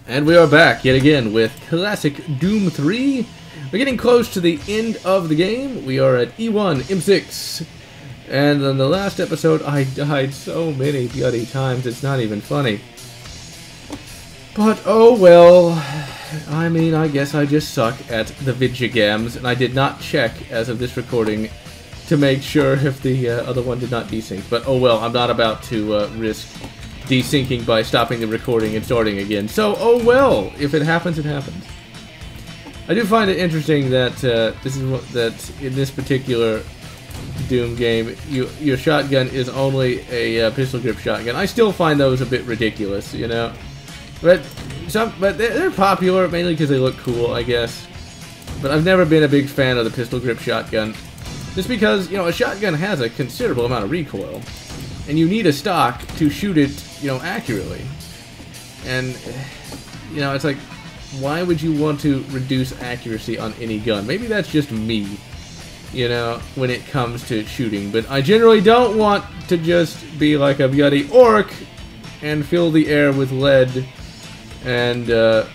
And we are back yet again with Classic Doom 3. We're getting close to the end of the game. We are at E1, M6. And in the last episode, I died so many bloody times, it's not even funny. But, oh well. I mean, I guess I just suck at the vidjagams, and I did not check, as of this recording, to make sure if the other one did not desync. But, oh well, I'm not about to risk desyncing by stopping the recording and starting again. So, oh well, if it happens, it happens. I do find it interesting that in this particular Doom game, your shotgun is only a pistol grip shotgun. I still find those a bit ridiculous, you know. But they're popular mainly because they look cool, I guess. But I've never been a big fan of the pistol grip shotgun, just because, you know, a shotgun has a considerable amount of recoil, and you need a stock to shoot it, you know, accurately. And, you know, it's like, why would you want to reduce accuracy on any gun? Maybe that's just me, you know, when it comes to shooting. But I generally don't want to just be like a bloody orc and fill the air with lead and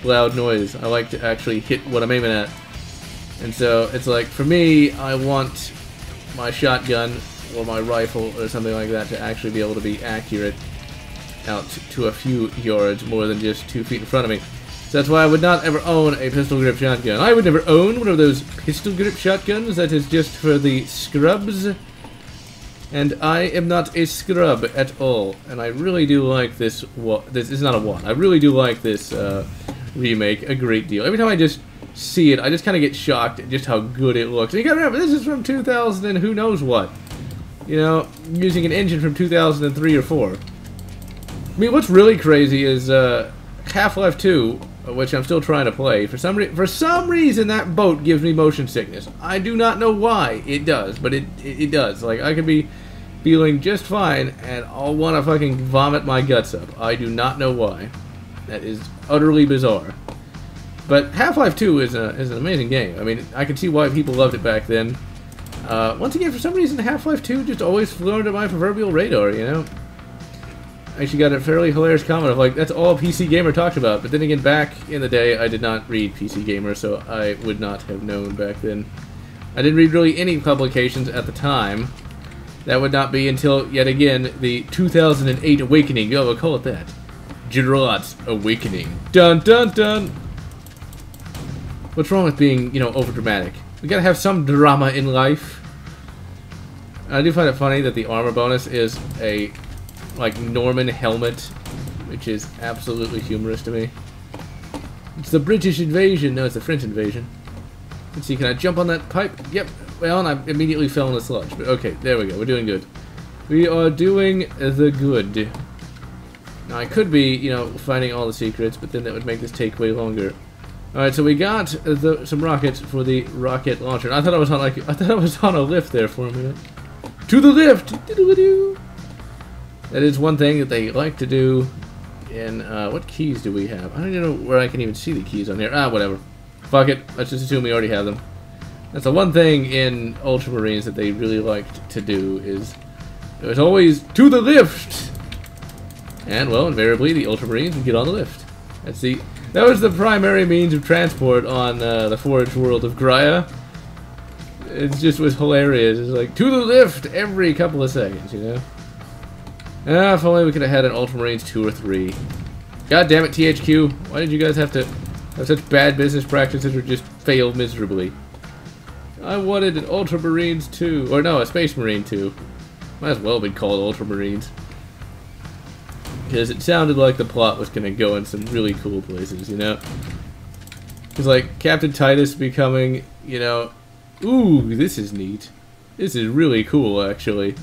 loud noise. I like to actually hit what I'm aiming at. And so it's like, for me, I want my shotgun or my rifle or something like that to actually be able to be accurate out to a few yards more than just 2 feet in front of me. So that's why I would not ever own a pistol grip shotgun. I would never own one of those pistol grip shotguns that is just for the scrubs. And I am not a scrub at all. And I really do like this. This is not a one. I really do like this remake a great deal. Every time I just see it, I just kind of get shocked at just how good it looks. And you gotta remember, this is from 2000 and who knows what. You know, using an engine from 2003 or 4. I mean, what's really crazy is Half-Life 2, which I'm still trying to play. For some reason, that boat gives me motion sickness. I do not know why it does, but it does. Like, I could be feeling just fine, and I'll want to fucking vomit my guts up. I do not know why. That is utterly bizarre. But Half-Life 2 is an amazing game. I mean, I can see why people loved it back then. Once again, for some reason, Half-Life 2 just always flew under my proverbial radar, you know? I actually got a fairly hilarious comment of like, that's all PC Gamer talked about. But then again, back in the day, I did not read PC Gamer, so I would not have known back then. I didn't read really any publications at the time. That would not be until, yet again, the 2008 Awakening. Oh, we'll call it that. GeneralLotz Awakening. Dun dun dun! What's wrong with being, you know, overdramatic? We gotta have some drama in life. I do find it funny that the armor bonus is a, like, Norman helmet, which is absolutely humorous to me. It's the British invasion. No, it's the French invasion. Let's see, can I jump on that pipe? Yep. Well, and I immediately fell in the sludge. But okay, there we go. We're doing good. We are doing the good. Now, I could be, you know, finding all the secrets, but then that would make this take way longer. Alright, so we got some rockets for the rocket launcher. I thought I was on a lift there for a minute. To the lift! That is one thing that they like to do in, what keys do we have? I don't even know where I can even see the keys on here. Ah, whatever. Fuck it. Let's just assume we already have them. That's the one thing in Ultramarines that they really liked to do is there's always to the lift! And, well, invariably, the Ultramarines would get on the lift. That was the primary means of transport on the Forge world of Graya. It just was hilarious. It's like, to the lift every couple of seconds, you know? Ah, if only we could have had an Ultramarines 2 or 3. God damn it, THQ. Why did you guys have to have such bad business practices or just fail miserably? I wanted an Ultramarines 2. Or no, a Space Marine 2. Might as well be called Ultramarines. Because it sounded like the plot was going to go in some really cool places, you know? Because, like, Captain Titus becoming, you know... Ooh, this is neat. This is really cool, actually.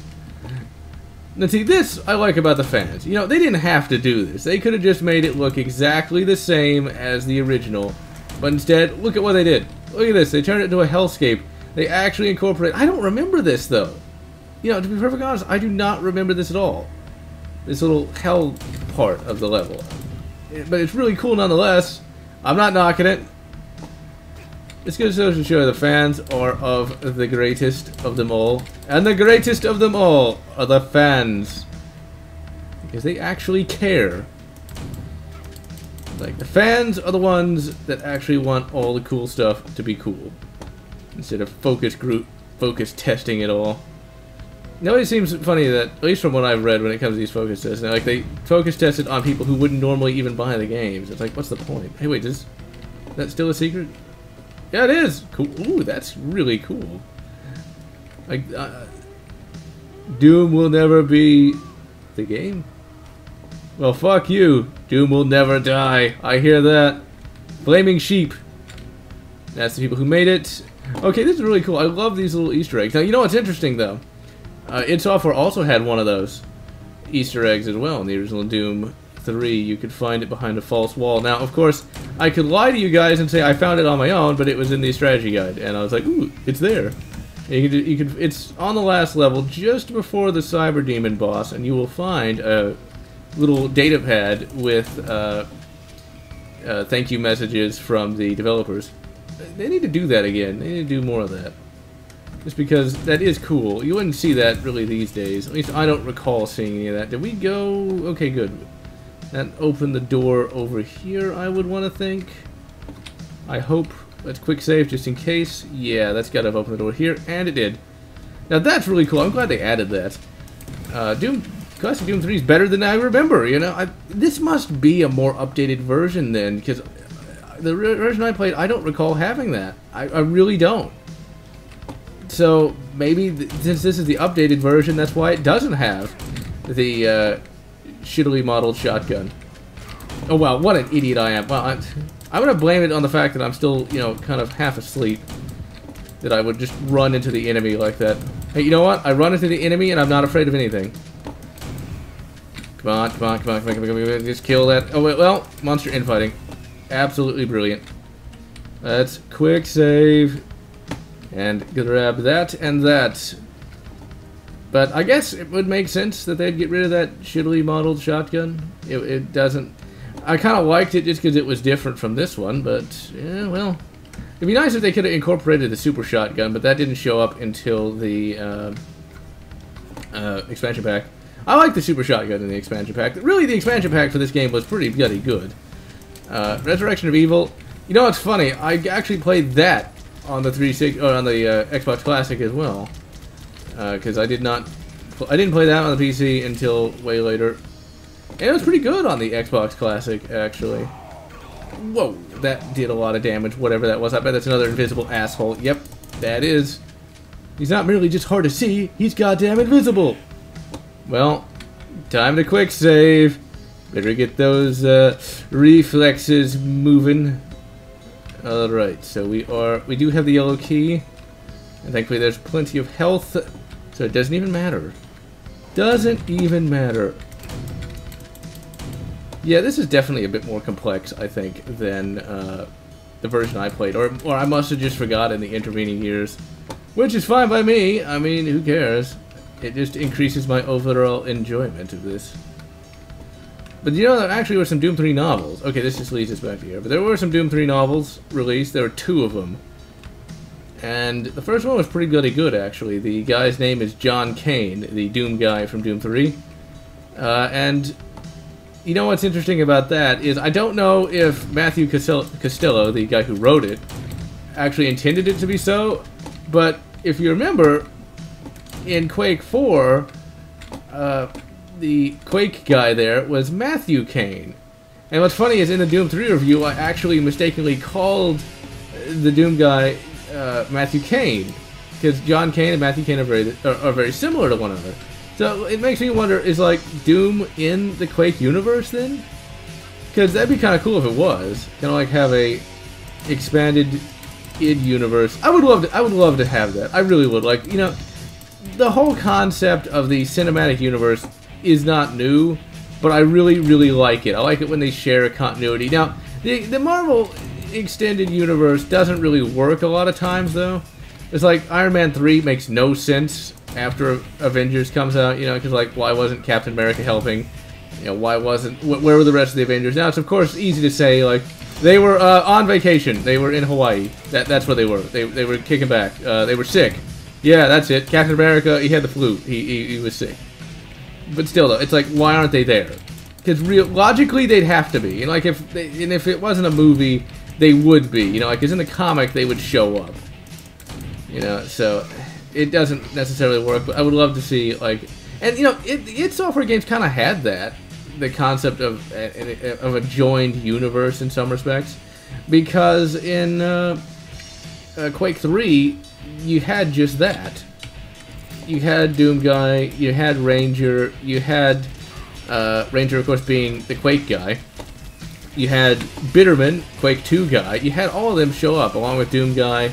Now, see, this I like about the fans. You know, they didn't have to do this. They could have just made it look exactly the same as the original. But instead, look at what they did. Look at this. They turned it into a hellscape. They actually incorporated... I don't remember this, though. You know, to be perfectly honest, I do not remember this at all. This little hell part of the level. But it's really cool nonetheless. I'm not knocking it. It's good to show the fans are of the greatest of them all. And the greatest of them all are the fans. Because they actually care. Like, the fans are the ones that actually want all the cool stuff to be cool, instead of focus testing it all. Now it seems funny that, at least from what I've read when it comes to these focus tests, like they focus tested on people who wouldn't normally even buy the games. It's like, what's the point? Hey, wait, is that still a secret? Yeah, it is! Cool. Ooh, that's really cool. Like, Doom will never be the game? Well, fuck you. Doom will never die. I hear that. Flaming sheep. That's the people who made it. Okay, this is really cool. I love these little Easter eggs. Now, you know what's interesting, though? id Software also had one of those Easter eggs as well in the original Doom 3. You could find it behind a false wall. Now, of course, I could lie to you guys and say I found it on my own, but it was in the strategy guide, and I was like, ooh, it's there. It's on the last level, just before the Cyber Demon boss, and you will find a little data pad with thank you messages from the developers. They need to do that again. They need to do more of that. Just because that is cool. You wouldn't see that really these days. At least I don't recall seeing any of that. Did we go? Okay, good. That opened the door over here, I would want to think. I hope. Let's quick save just in case. Yeah, that's got to have opened the door here, and it did. Now that's really cool. I'm glad they added that. Classic Doom 3 is better than I remember, you know? This must be a more updated version then, because the version I played, I don't recall having that. I really don't. So maybe since this is the updated version, that's why it doesn't have the shittily modeled shotgun. Oh wow, what an idiot I am. Well, I'm gonna blame it on the fact that I'm still, you know, kind of half asleep. That I would just run into the enemy like that. Hey, you know what? I run into the enemy and I'm not afraid of anything. Come on, come on, come on, come on, come on, come on. Just kill that. Oh, wait, well, monster infighting. Absolutely brilliant. Let's quick save. And grab that and that. But I guess it would make sense that they'd get rid of that shittily modeled shotgun. It doesn't... I kind of liked it just because it was different from this one, but, yeah, well... It'd be nice if they could have incorporated the super shotgun, but that didn't show up until the expansion pack. I like the super shotgun in the expansion pack. Really, the expansion pack for this game was pretty bloody good. Resurrection of Evil. You know what's funny? I actually played that on the 360 or on the Xbox Classic as well, because I didn't play that on the PC until way later, and it was pretty good on the Xbox Classic actually. Whoa, that did a lot of damage. Whatever that was, I bet that's another invisible asshole. Yep, that is. He's not merely just hard to see; he's goddamn invisible. Well, time to quick save. Better get those reflexes moving. Alright, so we do have the yellow key, and thankfully there's plenty of health, so it doesn't even matter. Doesn't even matter. Yeah, this is definitely a bit more complex, I think, than the version I played, or I must have just forgotten the intervening years, which is fine by me. I mean, who cares? It just increases my overall enjoyment of this. But you know, there actually were some Doom 3 novels. Okay, this just leads us back to here. But there were some Doom 3 novels released. There were 2 of them. And the first one was pretty bloody good, actually. The guy's name is John Kane, the Doom guy from Doom 3. And you know what's interesting about that is I don't know if Matthew Costello, the guy who wrote it, actually intended it to be so. But if you remember, in Quake 4... the Quake guy there was Matthew Kane. And what's funny is in the Doom 3 review, I actually mistakenly called the Doom guy Matthew Kane. Because John Kane and Matthew Kane are very similar to one another. So it makes me wonder, is like Doom in the Quake universe then? Because that'd be kind of cool if it was. Kind of like have a expanded id universe. I would love to have that. I really would. Like, you know, the whole concept of the cinematic universe is not new, but I really, really like it. I like it when they share a continuity. Now, the Marvel extended universe doesn't really work a lot of times, though. It's like Iron Man 3 makes no sense after Avengers comes out, you know, because, like, why wasn't Captain America helping? You know, why wasn't... Where were the rest of the Avengers? Now, it's, of course, easy to say, like, they were on vacation. They were in Hawaii. That's where they were. They were kicking back. They were sick. Yeah, that's it. Captain America, he had the flu. He was sick. But still, though, it's like, why aren't they there? Because logically, they'd have to be. You know, like, if it wasn't a movie, they would be. You know, like, because in the comic, they would show up. You know, so it doesn't necessarily work, but I would love to see, like... And, you know, id Software games kind of had that. The concept of a joined universe in some respects. Because in Quake 3, you had just that. You had Doom Guy, you had Ranger, you had... Ranger, of course, being the Quake guy. You had Bitterman, Quake 2 guy. You had all of them show up, along with Doom Guy.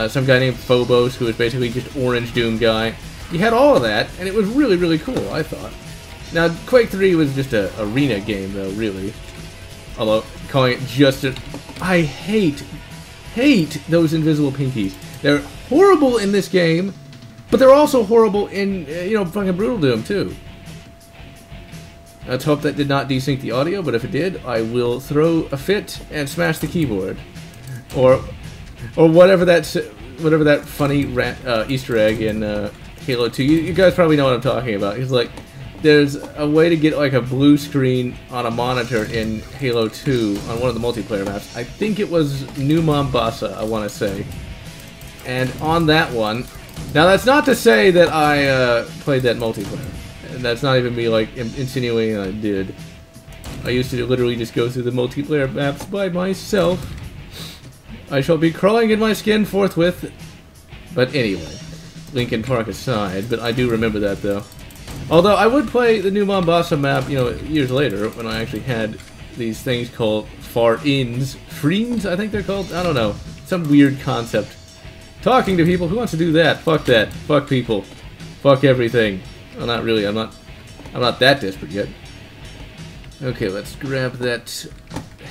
Some guy named Phobos, who was basically just Orange Doom Guy. You had all of that, and it was really, really cool, I thought. Now, Quake 3 was just an arena game, though, really. Although, calling it just a... I hate those invisible pinkies. They're horrible in this game, but they're also horrible in, you know, fucking Brutal Doom, too. Let's hope that did not desync the audio, but if it did, I will throw a fit and smash the keyboard. Or whatever that funny Easter egg in Halo 2. You guys probably know what I'm talking about. It's like, there's a way to get like a blue screen on a monitor in Halo 2 on one of the multiplayer maps. I think it was New Mombasa, I want to say. And on that one, now that's not to say that I played that multiplayer. And that's not even me, like, insinuating I did. I used to literally just go through the multiplayer maps by myself. I shall be crawling in my skin forthwith. But anyway, Linkin Park aside, but I do remember that, though. Although, I would play the New Mombasa map, you know, years later, when I actually had these things called far-ins. Freens, I think they're called? I don't know. Some weird concept. Talking to people, who wants to do that? Fuck that. Fuck people. Fuck everything. Well, not really. I'm not that desperate yet. Okay, let's grab that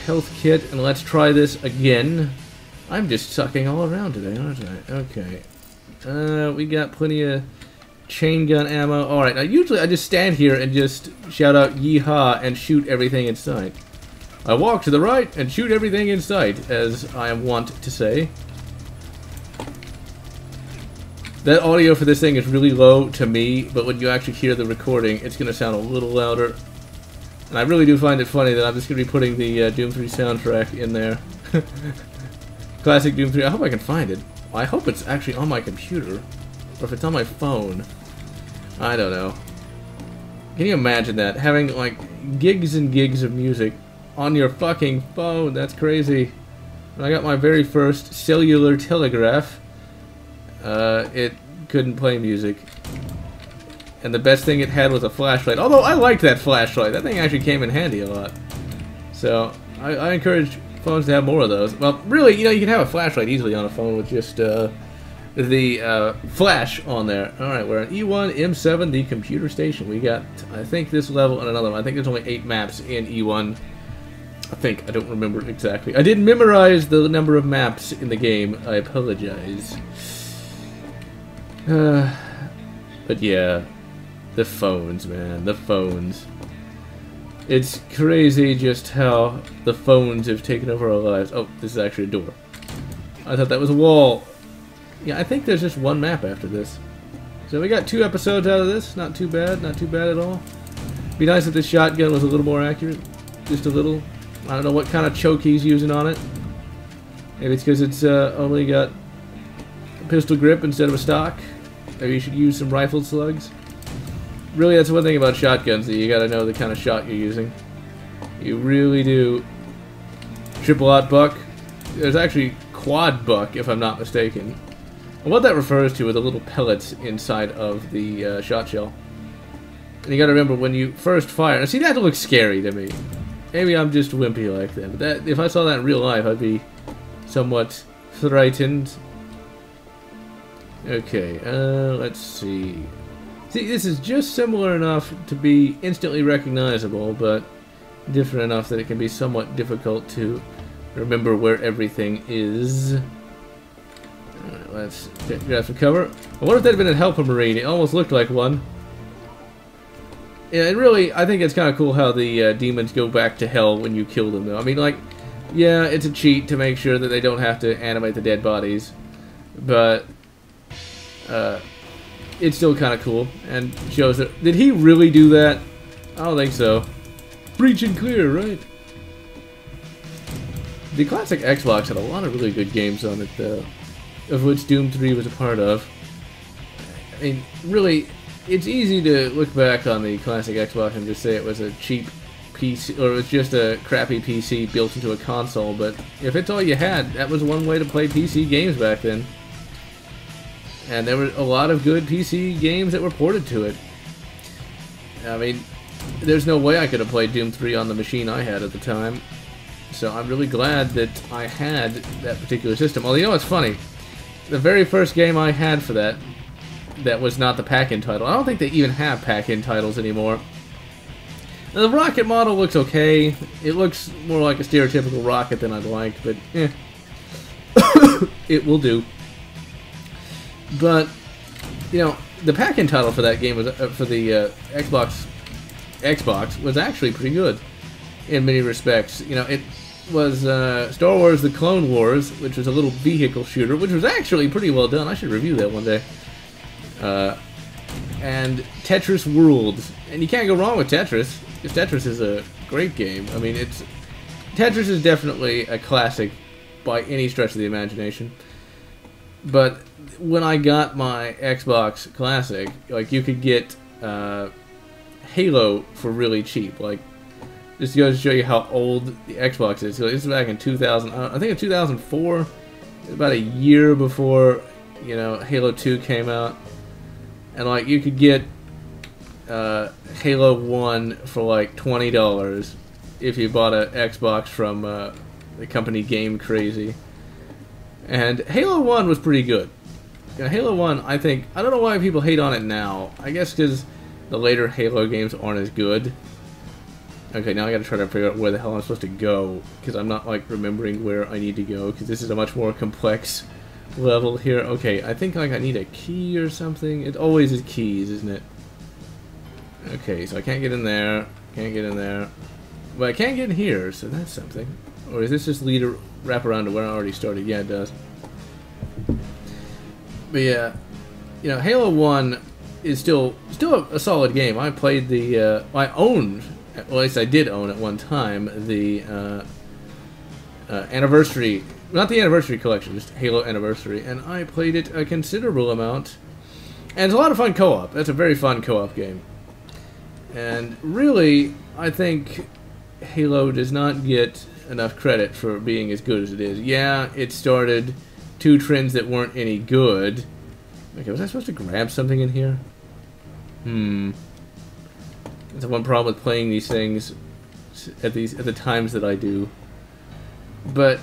health kit and let's try this again. I'm just sucking all around today, aren't I? Okay. We got plenty of chain gun ammo. Alright, now usually I just stand here and just shout out yeehaw and shoot everything in sight. I walk to the right and shoot everything in sight, as I am wont to say. That audio for this thing is really low to me, but when you actually hear the recording, it's going to sound a little louder. And I really do find it funny that I'm just going to be putting the Doom 3 soundtrack in there. Classic Doom 3. I hope I can find it. I hope it's actually on my computer. Or if it's on my phone. I don't know. Can you imagine that? Having, like, gigs and gigs of music on your fucking phone. That's crazy. When I got my very first cellular telegraph, it couldn't play music. And the best thing it had was a flashlight. Although I liked that flashlight. That thing actually came in handy a lot. So, I encourage phones to have more of those. Well, really, you know, you can have a flashlight easily on a phone with just the flash on there. Alright, we're on E1, M7, the computer station. We got, I think, this level and another one. I think there's only 8 maps in E1. I think. I don't remember exactly. I didn't memorize the number of maps in the game. I apologize. But yeah, the phones, man, the phones. It's crazy just how the phones have taken over our lives. Oh, this is actually a door. I thought that was a wall. Yeah, I think there's just one map after this. So we got 2 episodes out of this. Not too bad at all. Be nice if this shotgun was a little more accurate. Just a little. I don't know what kind of choke he's using on it. Maybe it's because it's only got a pistol grip instead of a stock. Maybe you should use some rifled slugs. Really, that's one thing about shotguns, that you gotta know the kind of shot you're using. You really do. Triple-aught buck. There's actually quad buck, if I'm not mistaken. And what that refers to are the little pellets inside of the shot shell. And you gotta remember, when you first fire... Now, see, that looks scary to me. Maybe I'm just wimpy like that. But that, if I saw that in real life, I'd be somewhat frightened. Okay, let's see. See, this is just similar enough to be instantly recognizable, but different enough that it can be somewhat difficult to remember where everything is. Alright, let's grab some cover. I wonder if that had been a Helper Marine. It almost looked like one. Yeah, and really, I think it's kind of cool how the demons go back to hell when you kill them, though. I mean, like, yeah, it's a cheat to make sure that they don't have to animate the dead bodies, but it's still kind of cool, and shows that... Did he really do that? I don't think so. Breach and clear, right? The classic Xbox had a lot of really good games on it, though, of which Doom 3 was a part of. I mean, really, it's easy to look back on the classic Xbox and just say it was a cheap PC, or it was just a crappy PC built into a console, but if it's all you had, that was one way to play PC games back then. And there were a lot of good PC games that were ported to it. I mean, there's no way I could have played Doom 3 on the machine I had at the time. So I'm really glad that I had that particular system. Although, you know what's funny? The very first game I had for that was not the pack-in title. I don't think they even have pack-in titles anymore. Now, the rocket model looks okay. It looks more like a stereotypical rocket than I'd like, but eh. It will do. But, you know, the pack-in title for that game was for the Xbox was actually pretty good in many respects. You know, it was Star Wars: The Clone Wars, which was a little vehicle shooter, which was actually pretty well done. I should review that one day. And Tetris World, and you can't go wrong with Tetris, because Tetris is a great game. I mean, Tetris is definitely a classic by any stretch of the imagination. But when I got my Xbox Classic, like, you could get Halo for really cheap. Like, just goes to show you how old the Xbox is. So this is back in 2000. I think in 2004, about a year before, you know, Halo 2 came out, and like you could get Halo 1 for like $20 if you bought an Xbox from the company Game Crazy. And Halo 1 was pretty good. You know, Halo 1, I don't know why people hate on it now. I guess because the later Halo games aren't as good. Okay, now I gotta try to figure out where the hell I'm supposed to go, because I'm not, like, remembering where I need to go, because this is a much more complex level here. Okay, I think, like, I need a key or something. It always is keys, isn't it? Okay, so I can't get in there. Can't get in there. But I can't get in here, so that's something. Or is this just lead a wrap around to where I already started? Yeah, it does. But yeah, you know, Halo 1 is still a solid game. I played the, I owned, well, at least I did own at one time, the Anniversary, not the Anniversary Collection, just Halo Anniversary, and I played it a considerable amount. And it's a lot of fun co-op. That's a very fun co-op game. And really, I think Halo does not get enough credit for being as good as it is. Yeah, it started two trends that weren't any good. Okay, was I supposed to grab something in here? That's the one problem with playing these things at the times that I do. But,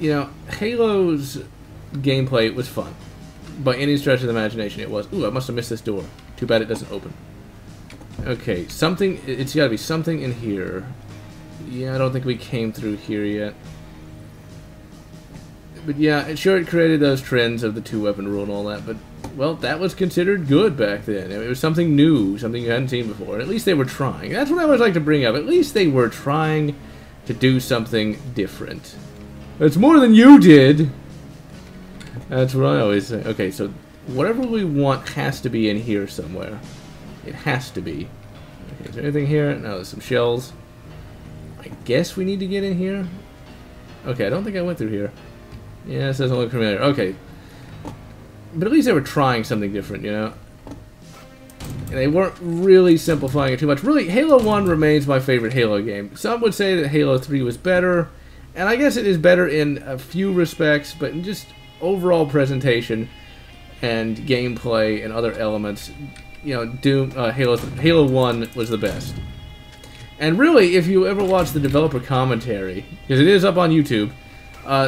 you know, Halo's gameplay was fun. By any stretch of the imagination, it was. Ooh, I must have missed this door. Too bad it doesn't open. Okay, something, it's gotta be something in here. Yeah, I don't think we came through here yet. But yeah, it created those trends of the two-weapon rule and all that, but, well, that was considered good back then. It was something new, something you hadn't seen before. At least they were trying. That's what I always like to bring up. At least they were trying to do something different. It's more than you did! That's what I always say. Okay, so whatever we want has to be in here somewhere. It has to be. Okay, is there anything here? No, there's some shells. I guess we need to get in here? Okay, I don't think I went through here. Yeah, this doesn't look familiar. Okay. But at least they were trying something different, you know? And they weren't really simplifying it too much. Really, Halo 1 remains my favorite Halo game. Some would say that Halo 3 was better, and I guess it is better in a few respects, but in just overall presentation and gameplay and other elements, you know, Halo 1 was the best. And really, if you ever watch the developer commentary, because it is up on YouTube,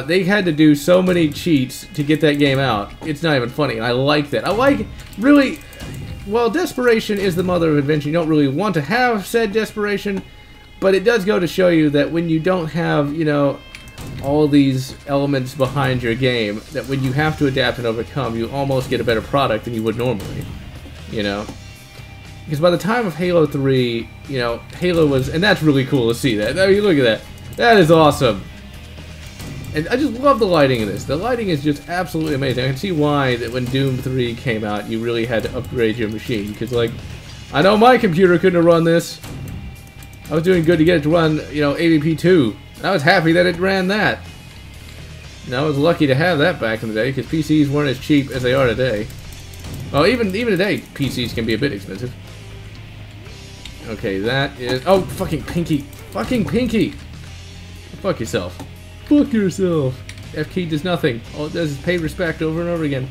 they had to do so many cheats to get that game out. It's not even funny, and I like that. I like, really, well, desperation is the mother of invention. You don't really want to have said desperation, but it does go to show you that when you don't have, you know, all these elements behind your game, that when you have to adapt and overcome, you almost get a better product than you would normally, you know? Because by the time of Halo 3, you know, Halo was, and that's really cool to see that. I mean, look at that. That is awesome. And I just love the lighting in this. The lighting is just absolutely amazing. I can see why that when Doom 3 came out, you really had to upgrade your machine. Because, like, I know my computer couldn't have run this. I was doing good to get it to run, you know, AVP 2. I was happy that it ran that. And I was lucky to have that back in the day, because PCs weren't as cheap as they are today. Well, even today, PCs can be a bit expensive. Okay, that is... Oh, fucking Pinky. Fucking Pinky! Fuck yourself. Fuck yourself. F key does nothing. All it does is pay respect over and over again.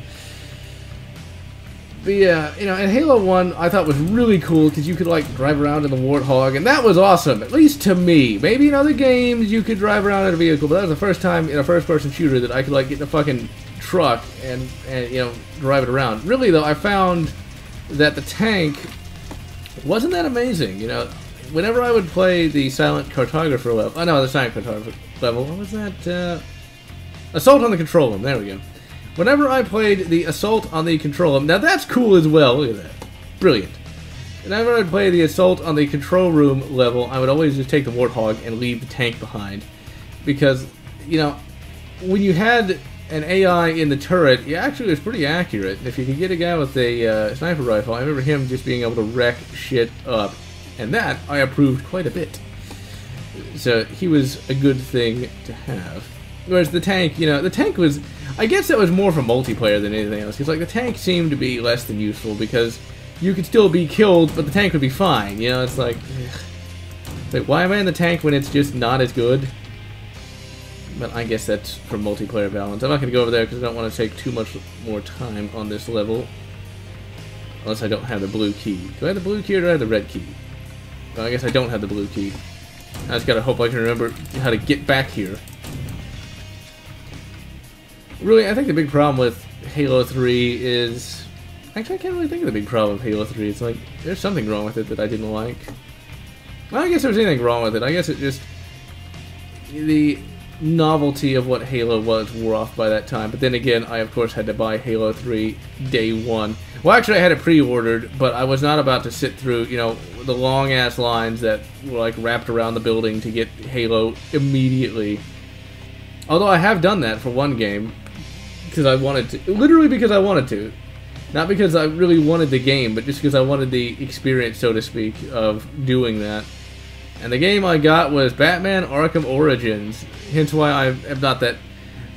But yeah, you know, and Halo 1 I thought was really cool because you could like drive around in the Warthog, and that was awesome, at least to me. Maybe in other games you could drive around in a vehicle, but that was the first time in a first-person shooter that I could like get in a fucking truck and you know, drive it around. Really though, I found that the tank wasn't that amazing, you know. Whenever I would play the Silent Cartographer level, oh no, the Silent Cartographer level, what was that? Assault on the Control Room, there we go. Whenever I played the Assault on the Control Room, now that's cool as well, look at that. Brilliant. Whenever I'd play the Assault on the Control Room level, I would always just take the Warthog and leave the tank behind. Because, you know, when you had an AI in the turret, it actually was pretty accurate. If you could get a guy with a sniper rifle, I remember him just being able to wreck shit up. And that I approved quite a bit. So he was a good thing to have. Whereas the tank, you know, the tank was... I guess that was more for multiplayer than anything else. Because, like, the tank seemed to be less than useful because you could still be killed, but the tank would be fine. You know, it's like... Wait, why am I in the tank when it's just not as good? But I guess that's for multiplayer balance. I'm not going to go over there because I don't want to take too much more time on this level. Unless I don't have the blue key. Do I have the blue key or do I have the red key? Well, I guess I don't have the blue key. I just gotta hope I can remember how to get back here. Really, I think the big problem with Halo 3 is... Actually, I can't really think of the big problem with Halo 3. It's like, there's something wrong with it that I didn't like. Well, I guess there was anything wrong with it. I guess it just... The novelty of what Halo was wore off by that time. But then again, I of course had to buy Halo 3 day one. Well, actually, I had it pre-ordered, but I was not about to sit through, you know, the long-ass lines that were, like, wrapped around the building to get Halo immediately. Although I have done that for one game, because I wanted to. Literally because I wanted to. Not because I really wanted the game, but just because I wanted the experience, so to speak, of doing that. And the game I got was Batman Arkham Origins. Hence why I am not that...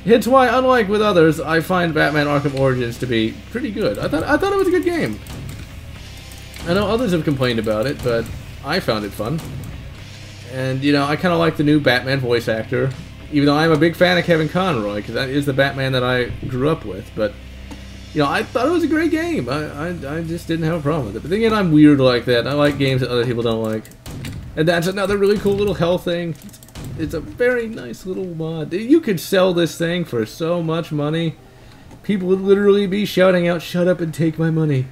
Hence why, unlike with others, I find Batman Arkham Origins to be pretty good. I thought it was a good game. I know others have complained about it, but I found it fun. And, you know, I kind of like the new Batman voice actor. Even though I'm a big fan of Kevin Conroy, because that is the Batman that I grew up with. But, you know, I thought it was a great game. I just didn't have a problem with it. But then again, I'm weird like that. I like games that other people don't like. And that's another really cool little hell thing. It's a very nice little mod. You could sell this thing for so much money. People would literally be shouting out, "Shut up and take my money."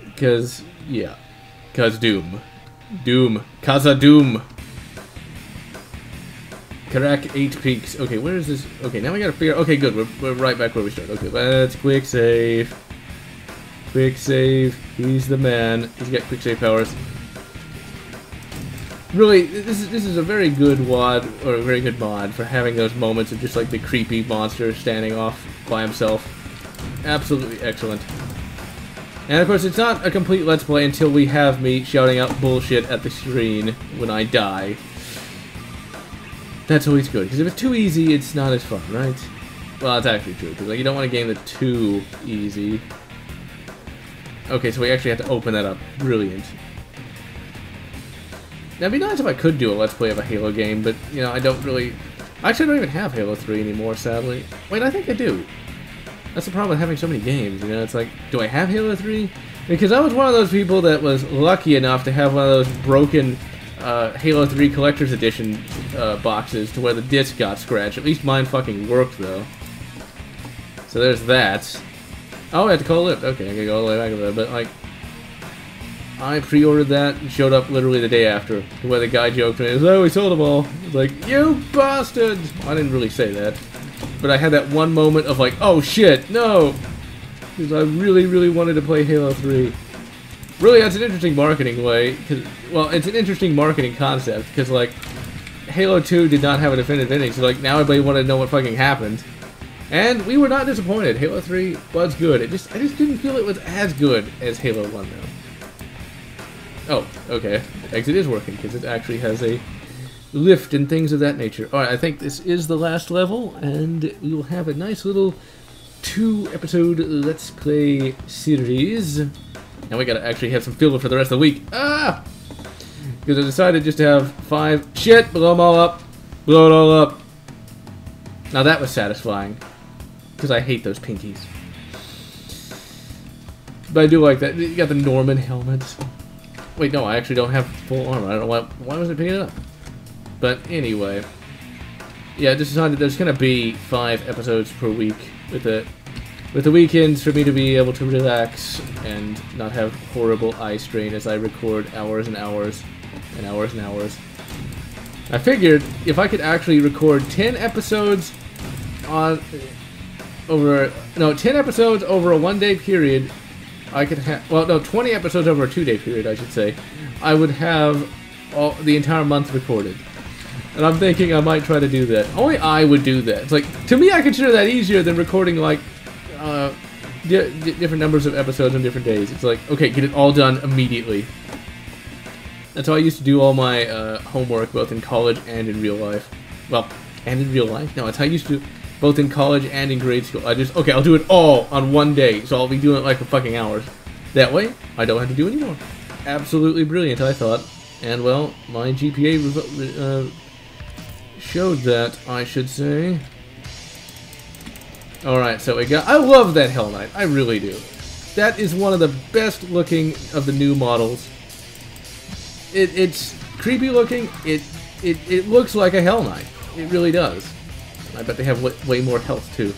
Because, yeah. Because Doom. Doom. Casa Doom. Karak 8 Peaks. Okay, where is this? Okay, now we gotta figure... Okay, good. We're right back where we started. Okay, let's quick save. Quick save. He's the man. He's got quick save powers. Really, this is a very good WOD, or a very good mod for having those moments of just like the creepy monster standing off by himself. Absolutely excellent. And of course, it's not a complete Let's Play until we have me shouting out bullshit at the screen when I die. That's always good, because if it's too easy, it's not as fun, right? Well, that's actually true, because like, you don't want a game that's too easy. Okay, so we actually have to open that up. Brilliant. Now, it'd be nice if I could do a Let's Play of a Halo game, but, you know, I don't really... Actually, I don't even have Halo 3 anymore, sadly. Wait, I think I do. That's the problem with having so many games, you know? It's like, do I have Halo 3? Because I was one of those people that was lucky enough to have one of those broken Halo 3 Collector's Edition boxes to where the disc got scratched. At least mine fucking worked, though. So there's that. Oh, I had to call it. Okay, I gotta go all the way back a little bit, like... I pre-ordered that and showed up literally the day after, where the guy joked me, "Oh, we sold them all." I was like, "You bastards!" I didn't really say that, but I had that one moment of like, "Oh shit, no!" Because I really, really wanted to play Halo 3. Really, that's an interesting marketing way, cause, well, it's an interesting marketing concept, because like, Halo 2 did not have a definitive ending, so like, now everybody wanted to know what fucking happened. And we were not disappointed. Halo 3 was good. I just didn't feel it was as good as Halo 1, though. Oh, okay. Exit is working, because it actually has a lift and things of that nature. Alright, I think this is the last level, and we will have a nice little 2-episode Let's Play series. And we gotta actually have some filler for the rest of the week. Ah! Because I decided just to have 5... Shit! Blow them all up! Blow it all up! Now that was satisfying. Because I hate those pinkies. But I do like that. You got the Norman helmets. Wait, no, I actually don't have full armor. I don't know why was I picking it up? But anyway. Yeah, I just decided there's gonna be 5 episodes per week with the weekends for me to be able to relax and not have horrible eye strain as I record hours and hours and hours and hours. I figured if I could actually record 10 episodes over a 1-day period, I could have, well, no, 20 episodes over a 2-day period, I should say, I would have the entire month recorded. And I'm thinking I might try to do that. Only I would do that. It's like, to me, I consider that easier than recording, like, different numbers of episodes on different days. It's like, okay, get it all done immediately. That's how I used to do all my homework, both in college and in real life. Well, and in real life? No, that's how I used to do both in college and in grade school. Okay, I'll do it all on one day, so I'll be doing it like for fucking hours. That way, I don't have to do anymore. Absolutely brilliant, I thought. And, well, my GPA showed that, I should say. Alright, so we got... I love that Hell Knight. I really do. That is one of the best looking of the new models. It's creepy looking. It looks like a Hell Knight. It really does. I bet they have way more health too.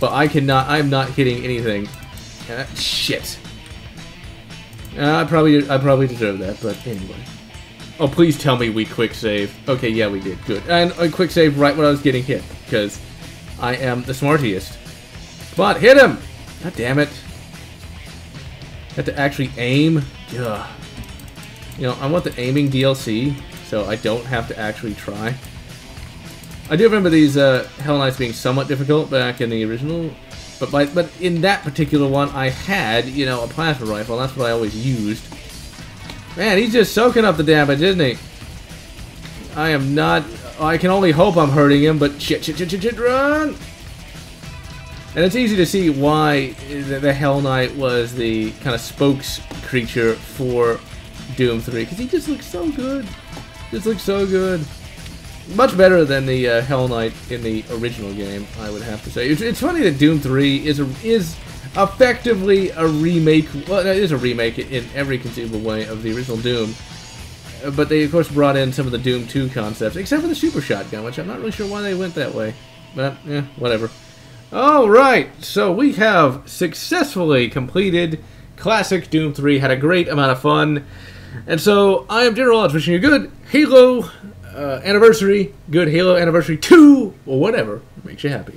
But I'm not hitting anything. Shit. I probably deserve that, but anyway. Oh, please tell me we quick save. Okay, yeah, we did. Good. And I quick save right when I was getting hit, because I am the smartiest. Come on, hit him! God damn it. Have to actually aim. Ugh. You know, I want the aiming DLC, so I don't have to actually try. I do remember these Hell Knights being somewhat difficult back in the original, but in that particular one, I had, you know, a plasma rifle. That's what I always used. Man, he's just soaking up the damage, isn't he? I am not... I can only hope I'm hurting him, but shit, run! And it's easy to see why the Hell Knight was the kind of spokes creature for Doom 3, because he just looks so good. Just looks so good. Much better than the Hell Knight in the original game, I would have to say. It's funny that Doom 3 is effectively a remake. Well, it is a remake in every conceivable way of the original Doom. But they, of course, brought in some of the Doom 2 concepts, except for the super shotgun, which I'm not really sure why they went that way. But, yeah, whatever. Alright, so we have successfully completed Classic Doom 3, had a great amount of fun. And so, I am GeneralLotz wishing you a good Halo anniversary, good Halo anniversary 2, or whatever makes you happy.